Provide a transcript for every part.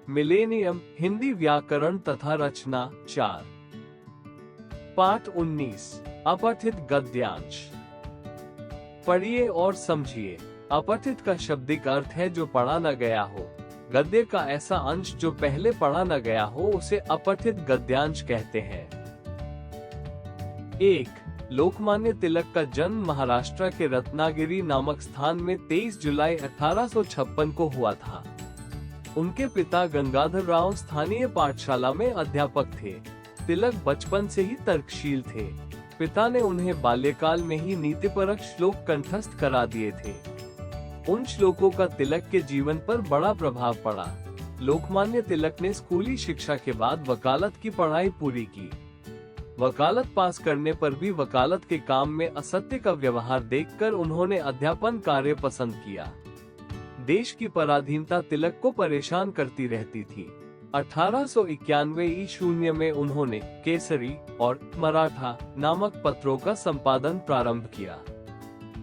Millennium, Hindi व्याकरण तथा रचना 4। पाठ 19, अपठित गद्यांश। पढ़िए और समझिए। अपठित का शाब्दिक अर्थ है जो पढ़ा न गया हो। गद्य का ऐसा अंश जो पहले पढ़ा न गया हो उसे अपठित गद्यांश कहते हैं। 1। लोकमान्य तिलक का जन्म महाराष्ट्र के रत्नागिरी नामक स्थान में 23 जुलाई 1856 को हुआ था। उनके पिता गंगाधर राव स्थानीय पाठशाला में अध्यापक थे। तिलक बचपन से ही तर्कशील थे। पिता ने उन्हें बाल्यकाल में ही नीतिपरक श्लोक कंठस्थ करा दिए थे। उन श्लोकों का तिलक के जीवन पर बड़ा प्रभाव पड़ा। लोकमान्य तिलक ने स्कूली शिक्षा के बाद वकालत की पढ़ाई पूरी की। वकालत पास करने पर भी वकालत के काम में असत्य का व्यवहार देखकर उन्होंने अध्यापन कार्य पसंद किया। देश की पराधीनता तिलक को परेशान करती रहती थी। 1891 ईस्वी में उन्होंने केसरी और मराठा नामक पत्रों का संपादन प्रारंभ किया।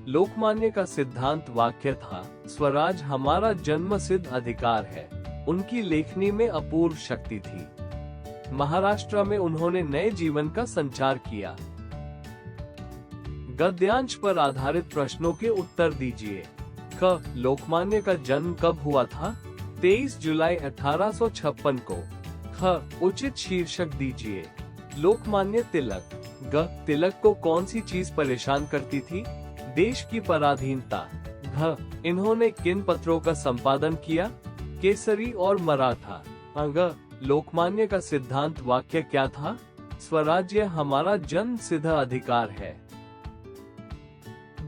लोकमान्य का सिद्धांत वाक्य था, स्वराज हमारा जन्मसिद्ध अधिकार है। उनकी लेखनी में अपूर्व शक्ति थी। महाराष्ट्र में उन्होंने नए जीवन का संचार किया। गद्यांश पर आधारित प्रश्नों के उत्तर दीजिए। क. लोकमान्य का जन्म कब हुआ था? 23 जुलाई 1856 को। ख. उचित शीर्षक दीजिए। लोकमान्य तिलक। ग. तिलक को कौन सी चीज परेशान करती थी? देश की पराधीनता। घ. इन्होंने किन पत्रों का संपादन किया? केसरी और मराठा। अ. लोकमान्य का सिद्धांत वाक्य क्या था? स्वराज्य हमारा जन्म सिद्ध अधिकार है।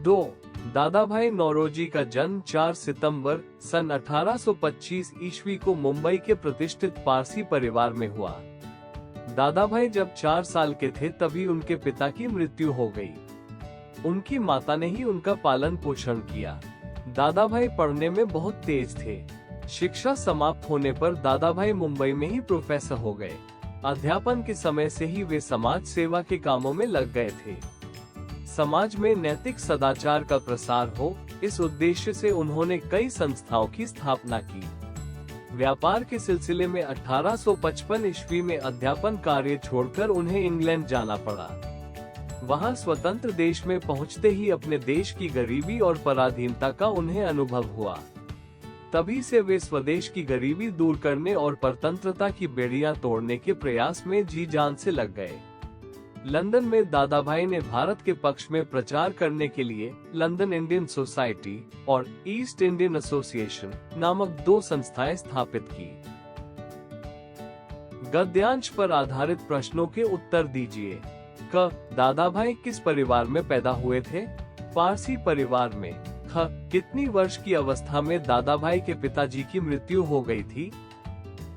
2. दादाभाई नौरोजी का जन्म 4 सितंबर सन 1825 ईस्वी को मुंबई के प्रतिष्ठित पारसी परिवार में हुआ। दादाभाई जब 4 साल के थे तभी उनके पिता की मृत्यु हो गई। उनकी माता ने ही उनका पालन पोषण किया। दादाभाई पढ़ने में बहुत तेज थे। शिक्षा समाप्त होने पर दादाभाई मुंबई में ही प्रोफेसर हो गए। अध्यापन के समय से ही वे समाज सेवा के कामों में लग गए थे। समाज में नैतिक सदाचार का प्रसार हो, इस उद्देश्य से उन्होंने कई संस्थाओं की स्थापना की। व्यापार के सिलसिले में 1855 ईस्वी में अध्यापन कार्य छोड़कर उन्हें इंग्लैंड जाना पड़ा। वहां स्वतंत्र देश में पहुंचते ही अपने देश की गरीबी और पराधीनता का उन्हें अनुभव हुआ। तभी से वे स्वदेश की गरीबी दूर करने और परतंत्रता की बेड़ियां तोड़ने के प्रयास में जी जान से लग गए। लंदन में दादाभाई ने भारत के पक्ष में प्रचार करने के लिए लंदन इंडियन सोसाइटी और ईस्ट इंडियन एसोसिएशन नामक 2 संस्थाएं स्थापित की। गद्यांश पर आधारित प्रश्नों के उत्तर दीजिए। क. दादाभाई किस परिवार में पैदा हुए थे? पारसी परिवार में। ख. कितनी वर्ष की अवस्था में दादाभाई के पिताजी की मृत्यु हो गई थी?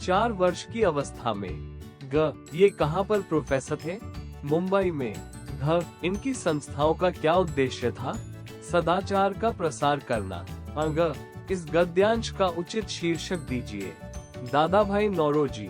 4 वर्ष की अवस्था में। ग. ये कहां पर प्रोफेसर थे? मुंबई में। घ. इनकी संस्थाओं का क्या उद्देश्य था? सदाचार का प्रसार करना। अ. इस गद्यांश का उचित शीर्षक दीजिए। दादाभाई नौरोजी।